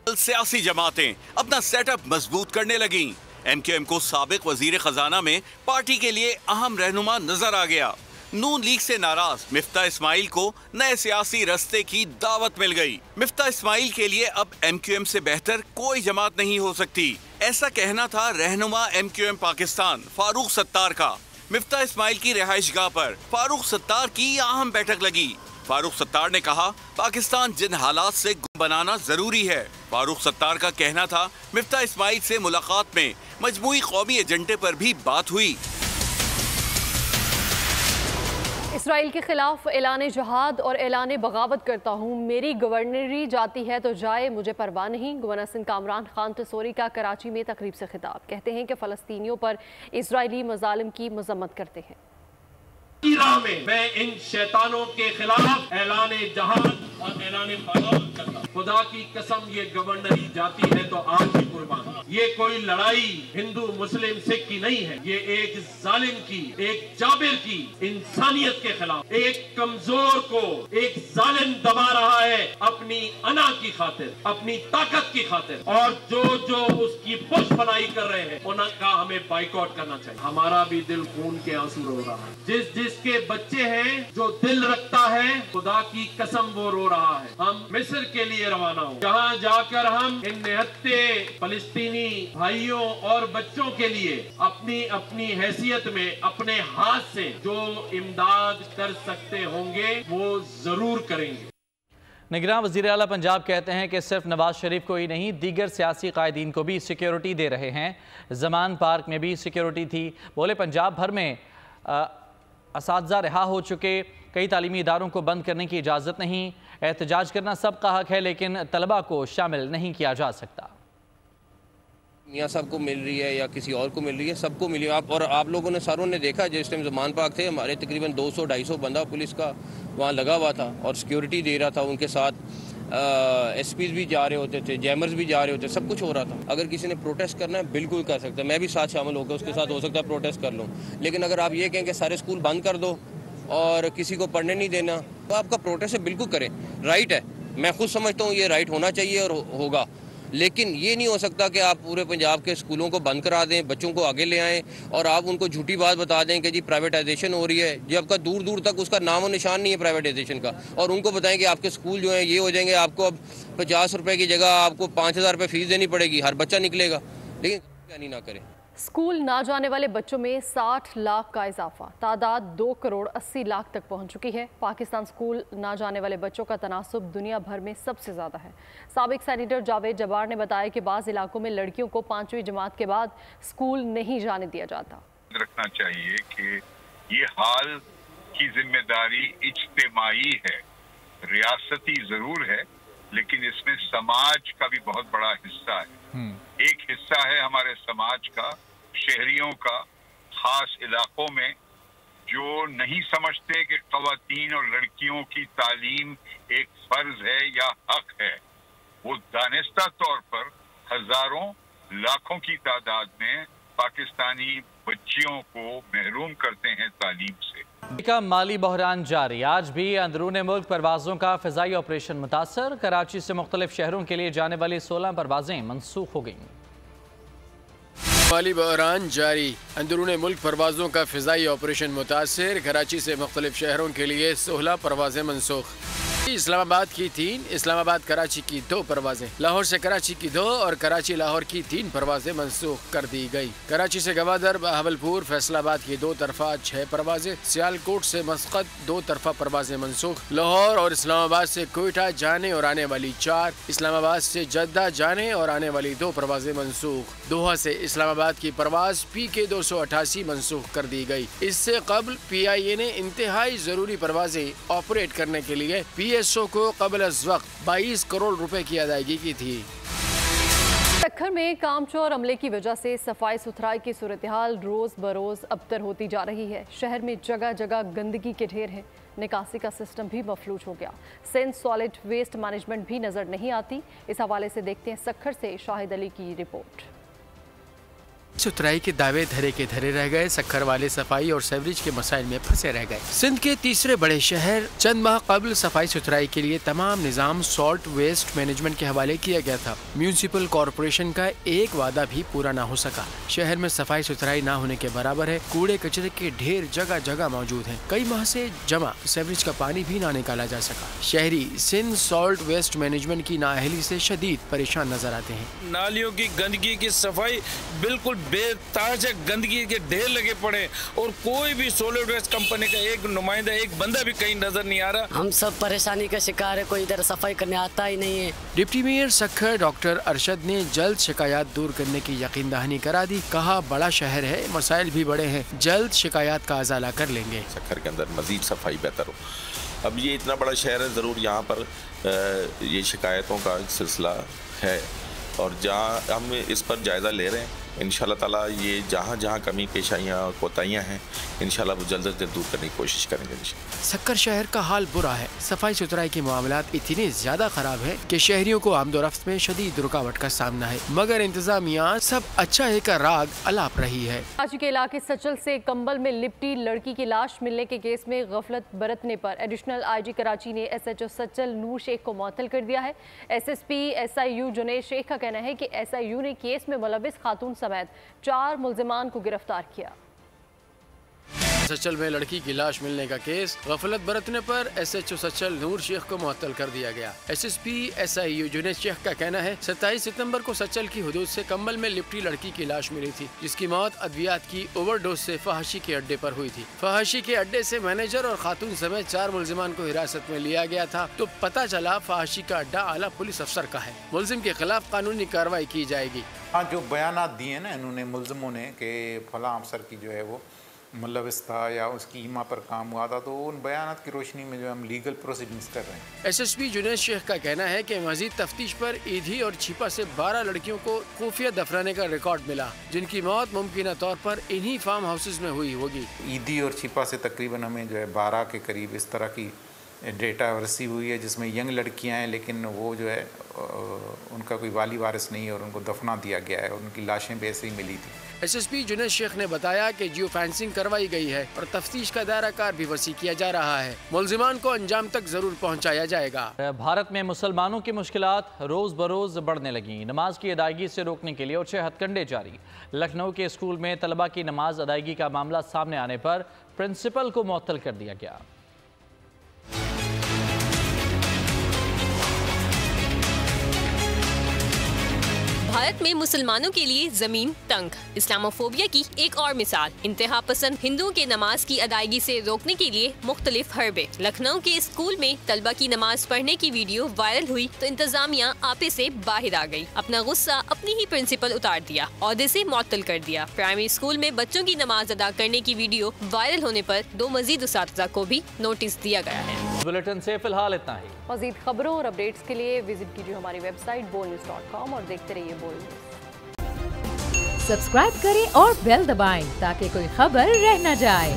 सियासी जमातें अपना सेटअप मजबूत करने लगी। MQM को साबिक वजीर खजाना में पार्टी के लिए अहम रहनुमा नजर आ गया। नून लीग से नाराज मिफ्ता इस्माइल को नए सियासी रास्ते की दावत मिल गई। मिफ्ता इस्माइल के लिए अब MQM से बेहतर कोई जमात नहीं हो सकती, ऐसा कहना था रहनुमा MQM पाकिस्तान फारूक सत्तार का। मिफ्ता इस्माइल की रिहाइशगाह पर फारूक सत्तार की अहम बैठक लगी। फारूक सत्तार ने कहा पाकिस्तान जिन हालात से बनाना जरूरी है। फारूक सत्तार का कहना था मिफ्ता इस्माइल से मुलाकात में मजमूई कौमी एजेंडे पर भी बात हुई। इस اسرائیل کے خلاف اعلان جہاد اور اعلان بغاوت کرتا ہوں، میری گورنری جاتی ہے تو جائے، مجھے پرواہ نہیں۔ گورنر سندھ کامران خان تصوری کا کراچی میں تقریب سے خطاب، کہتے ہیں کہ فلسطینیوں پر اسرائیلی مظالم کی مذمت کرتے ہیں۔ کی راہ میں ان شیطانوں کے خلاف اعلان جہاد اور اعلان بغاوت کرتا ہوں۔ خدا کی قسم یہ گورنری جاتی ہے تو آج بھی قربان۔ یہ کوئی لڑائی ہندو مسلم سکھ کی نہیں ہے، یہ ایک ظالم کی، ایک جابر کی، انسانیت کے خلاف، ایک کمزور کو ایک ظالم دبا رہا ہے اپنی انا کی خاطر، اپنی طاقت کی خاطر، اور جو اس کی پش پناہی کر رہے ہیں ان کا ہمیں بائیکاٹ کرنا چاہیے۔ ہمارا بھی دل خون کے آنسو رو رہا ہے، جس کے بچے ہیں، جو دل رکھتا ہے، خدا کی قسم وہ رو رہا ہے۔ ہم مصر کے لیے روانہ ہوں، جہاں جا کر ہم ان نہتے فلسطینی بھائیوں اور بچوں کے لیے اپنی حیثیت میں اپنے ہاتھ سے جو امداد کر سکتے ہوں گے وہ ضرور کریں گے۔ نگراں وزیر اعلیٰ پنجاب کہتے ہیں کہ صرف نواز شریف کو ہی نہیں، دیگر سیاسی قائدین کو بھی سیکیورٹی دے رہے ہیں۔ زمان پارک میں بھی سیکیورٹی تھی۔ بولے پنجاب بھر میں اساتذہ رہا ہو چکے، کئی تعلیمی اداروں کو بند کرنے کی اجازت نہیں۔ احتجاج کرنا سب کا حق ہے لیکن طلبہ کو شامل نہیں کیا جا سکتا۔ میاں صاحب کو مل رہی ہے یا کسی اور کو مل رہی ہے، سب کو ملی ہے۔ اور آپ لوگوں نے ساروں نے دیکھا جس ٹائم زمان پاک تھے، ہمارے تقریباً 200-250 بندہ پولیس کا وہاں لگا ہوا تھا اور سیکیورٹی دے رہا تھا۔ ان کے ساتھ ایس پیز بھی جا رہے ہوتے تھے، جیمرز بھی جا رہے ہوتے، سب کچھ ہو رہا تھا۔ اگر کسی نے پروٹیسٹ کرنا ہے بالکل کر سکتا ہے، میں بھی ساتھ شامل ہو کے اس کے ساتھ ہو سکتا ہے پروٹیسٹ کر لوں، لیکن اگر آپ یہ کہیں کہ سارے اسکول بند کر دو اور کسی کو پڑھنے نہیں دینا تو آپ کا پروٹیسٹ بالکل کریں، رائٹ ہے۔ میں خود سمجھتا ہوں یہ رائٹ ہونا چاہیے اور ہوگا، لیکن یہ نہیں ہو سکتا کہ آپ پورے پنجاب کے اسکولوں کو بند کرا دیں، بچوں کو آگے لے آئیں اور آپ ان کو جھوٹی بات بتا دیں کہ جی پرائیویٹائزیشن ہو رہی ہے، جب کا دور دور تک اس کا نام و نشان نہیں ہے پرائیویٹائزیشن کا، اور ان کو بتائیں کہ آپ کے اسکول جو ہیں یہ ہو جائیں گے، آپ کو اب 50 روپے کی جگہ آپ کو 5000 روپے فیس دینی پڑے گی، ہر بچہ نکلے گا، لیکن نہیں نہ کریں۔ اسکول نہ جانے والے بچوں میں 60 لاکھ کا اضافہ، تعداد 2 کروڑ 80 لاکھ تک پہنچ چکی ہے۔ پاکستان اسکول نہ جانے والے بچوں کا تناسب دنیا بھر میں سب سے زیادہ ہے۔ سابق سینیٹر جاوید جبار نے بتایا کہ بعض علاقوں میں لڑکیوں کو 5ویں جماعت کے بعد اسکول نہیں جانے دیا جاتا۔ رکھنا چاہیے کہ یہ حال کی ذمہ داری اجتماعی ہے، ریاستی ضرور ہے لیکن اس میں سماج کا بھی بہت بڑا حصہ ہے۔ ایک حصہ ہے ہمارے سماج کا، شہریوں کا، خاص علاقوں میں جو نہیں سمجھتے کہ خواتین اور لڑکیوں کی تعلیم ایک فرض ہے یا حق ہے، وہ دانستہ طور پر ہزاروں لاکھوں کی تعداد میں پاکستانی بچیوں کو محروم کرتے ہیں تعلیم سے۔ کا مالی بحران جاری، آج بھی اندرون ملک پروازوں کا فضائی آپریشن متاثر۔ کراچی سے مختلف شہروں کے لیے جانے والی 16 پروازیں منسوخ ہو گئیں۔ مالی بحران جاری، اندرون ملک پروازوں کا فضائی آپریشن متاثر۔ کراچی سے مختلف شہروں کے لیے 16 پروازیں منسوخ۔ اسلام آباد کی 3، اسلام آباد کراچی کی 2 پروازیں، لاہور سے کراچی کی 2 اور کراچی لاہور کی 3 پروازیں منسوخ کر دی گئی۔ کراچی سے گوادر، بہاولپور، فیصل آباد کی 2 طرفہ 6 پروازیں، سیالکوٹ سے مسقط 2 طرفہ پروازیں منسوخ۔ لاہور اور اسلام آباد سے کوئٹہ جانے اور آنے والی 4، اسلام آباد سے جدہ جانے اور آنے والی 2 پروازیں منسوخ۔ دوحہ سے اسلام آباد کی پرواز PK 288 منسوخ کر دی گئی۔ اس سے قبل PIA نے انتہائی ضروری پروازیں آپریٹ کرنے کے لیے PSO کو قبل از وقت 22 کروڑ روپے کی ادائیگی کی تھی۔ سکھر میں کام چور عملے کی وجہ سے صفائی ستھرائی کی صورتحال روز بروز ابتر ہوتی جا رہی ہے۔ شہر میں جگہ جگہ گندگی کے ڈھیر ہیں، نکاسی کا سسٹم بھی مفلوج ہو گیا، سندھ سالڈ ویسٹ مینجمنٹ بھی نظر نہیں آتی۔ اس حوالے سے دیکھتے ہیں سکھر سے شاہد علی کی رپورٹ۔ ستھرائی کے دعوے دھرے کے دھرے رہ گئے، سکھر والے صفائی اور سیوریج کے مسائل میں پھنسے رہ گئے۔ سندھ کے تیسرے بڑے شہر چند ماہ قبل صفائی ستھرائی کے لیے تمام نظام سالٹ ویسٹ مینجمنٹ کے حوالے کیا گیا تھا۔ میونسپل کارپوریشن کا ایک وعدہ بھی پورا نہ ہو سکا۔ شہر میں صفائی ستھرائی نہ ہونے کے برابر ہے، کوڑے کچرے کے ڈھیر جگہ جگہ موجود ہیں، کئی ماہ سے جمع سیوریج کا پانی بھی نہ نکالا جا سکا۔ شہری سندھ سالٹ ویسٹ مینجمنٹ کی نااہلی سے شدید پریشان نظر آتے ہیں۔ نالیوں کی گندگی کی صفائی بالکل बेतहाशा गंदगी के ढेर लगे पड़े और कोई भी सॉलिड वेस्ट कंपनी का एक नुमाइंदा, एक बंदा भी कहीं नजर नहीं आ रहा। हम सब परेशानी का शिकार है, कोई इधर सफाई करने आता ही नहीं है। Deputy mayor Sukkur doctor Arshad ने जल्द शिकायत दूर करने की यकीन दहानी करा दी। कहा बड़ा शहर है, मसाइल भी बड़े हैं, जल्द शिकायत का अजाला कर लेंगे। सक्खर के अंदर मजीद सफाई बेहतर हो। अब ये इतना बड़ा शहर है, ज़रूर यहाँ पर ये शिकायतों का सिलसिला है और जहाँ हम इस पर जायज़ा ले रहे हैं। इंशाल्लाह ताला ये जहाँ जहाँ कमी पेशाइयाँ और कोताहियाँ हैं इंशाल्लाह वो जल्द से जल्द दूर करने की कोशिश करेंगे। सक्कर शहर का हाल बुरा है। सफाई सुथराई के मामलात इतने ज्यादा खराब है कि शहरियों को आमदोरफ्त में शदीद रुकावट का सामना है, मगर इंतजामिया सब अच्छा है का राग अलाप रही है। कराची के इलाके सचल से कंबल में लिपटी लड़की की लाश मिलने के केस में गफलत बरतने पर एडिशनल IG कराची ने SHO सचल नूर शेख को मुअत्तल कर दिया है। SSP SIU जुनैद शेख का कहना है कि SIU ने केस में मुलविस खातून समेत 4 मुल्जिमान को गिरफ्तार किया। सचल में लड़की की लाश मिलने का केस गफलत बरतने पर SHO सचल नूर शेख को मुअत्तल कर दिया गया। SSP SIU जुनैद शेख का कहना है 27 सितंबर को सचल की हुदूद से कंबल में लिपटी लड़की की लाश मिली थी, जिसकी मौत अद्वियात की ओवरडोज से फहाशी के अड्डे पर हुई थी। फहाशी के अड्डे से मैनेजर और खातून समेत 4 मुल्जिमान को हिरासत में लिया गया था तो पता चला फहाशी का अड्डा आला पुलिस अफसर का है। मुल्जिम के खिलाफ कानूनी कार्रवाई की जाएगी। हाँ, जो बयानात दिए ना इन्होंने मुल्जिमों ने कि फलां अफसर की जो है वो मुलविस था या उसकी ईमा पर काम हुआ था, तो उन बयानात की रोशनी में जो हम लीगल प्रोसीडिंग्स कर रहे हैं। SSP जुनैद शेख का कहना है कि मजीद तफ्तीश पर ईदी और छिपा से 12 लड़कियों को खुफिया दफनाने का रिकॉर्ड मिला, जिनकी मौत मुमकिन तौर पर इन्हीं फार्म हाउसेज में हुई होगी। ईदी और छिपा से तकरीबन हमें जो है 12 के करीब इस तरह की डेटा रिसीव हुई है, जिसमें यंग लड़कियां हैं लेकिन वो जो है उनका कोई वाली वारिस नहीं है और उनको दफना दिया गया है और उनकी लाशें भी ऐसे ही मिली थी। SSP जुनैद शेख ने बताया कि जियो फेंसिंग करवाई गई है और तफ्तीश का दायरा कार भी वसी किया जा रहा है। मुल्जिमान को अंजाम तक जरूर पहुंचाया जाएगा। भारत में मुसलमानों की मुश्किलात रोज बरोज बढ़ने लगी। नमाज की अदायगी से रोकने के लिए अच्छे हथकंडे जारी। लखनऊ के स्कूल में तलबा की नमाज अदायगी का मामला सामने आने पर प्रिंसिपल को मुअत्तल कर दिया गया। भारत में मुसलमानों के लिए जमीन तंग। इस्लामोफोबिया की एक और मिसाल। इंतहा पसंद हिंदुओं के नमाज की अदायगी से रोकने के लिए मुख्तलिफ हरबे। लखनऊ के स्कूल में तलबा की नमाज पढ़ने की वीडियो वायरल हुई तो इंतजामिया आपे से बाहर आ गई। अपना गुस्सा अपनी ही प्रिंसिपल उतार दिया, औहदे से मुअत्तल कर दिया। प्राइमरी स्कूल में बच्चों की नमाज अदा करने की वीडियो वायरल होने पर 2 मजीद उस्ताद को भी नोटिस दिया गया है। बुलेटिन से फिलहाल इतना ही। मजीद खबरों और अपडेट्स के लिए विजिट कीजिए हमारी वेबसाइट bolnews.com और देखते रहिए बोल न्यूज़। सब्सक्राइब करें और बेल दबाएं ताकि कोई खबर रह न जाए।